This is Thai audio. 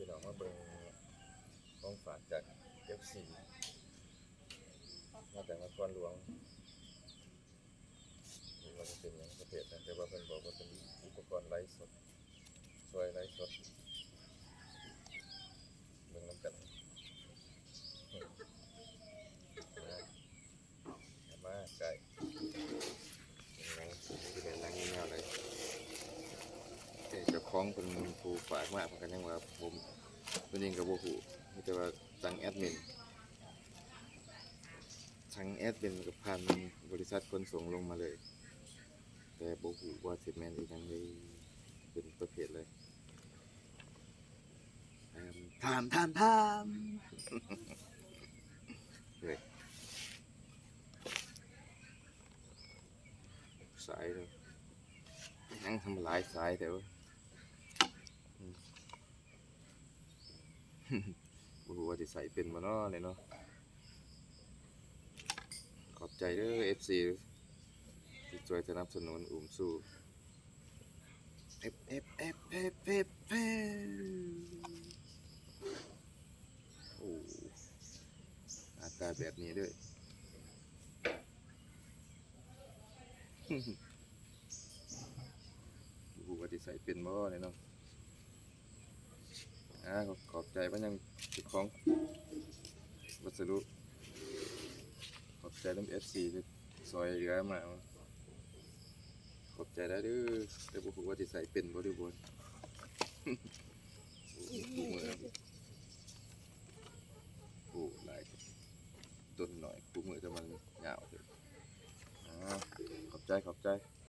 พี่น้องมาเบิ่งของฝากจาก FC มาจากนครหลวงนี่ว่าจะเป็นอย่างประเภทนะแต่ว่าเพิ่นบอกว่าเป็นอุปกรณ์ไลฟ์สดช่วยไลฟ์สดเบิ่งน้ำกันมาไก่ยังอยู่ในรังแนวเลยเจ้าของเป็นผู้ฝากมากเหมือนกันยังว่าผมตัวนี้กับโบหูมีแต่ว่าสั่งแอดมินทั้งแอดมินกับพันบริษัทขนส่งลงมาเลยแต่โบหูว่าสิแมนอีกยังเลยเป็นประเภทเลยทามเลยสายเลยยังทำลายสายแต่ว่าโอ้โหว่าจะใส่เป็นบ่เนาะเลยเนาะขอบใจเด้อ FC ที่ช่วยสนับสนุนอุ้มสู้โอ้หน้าตาแบบนี้ด้วยโอ้โหว่าจะใส่เป็นบ่เลยเนาะขอบใจมันยังเจ้าของวัสดุขอบใจน้ำ FC ที่ซอยเหลือมาขอบใจได้เด้อแต่บ่ฮู้ว่าสิใส่เป็นบ่ได้บ่คู่มือคู่หลายต้นหน่อยคู่มือแต่มันยาวเด้อขอบใจ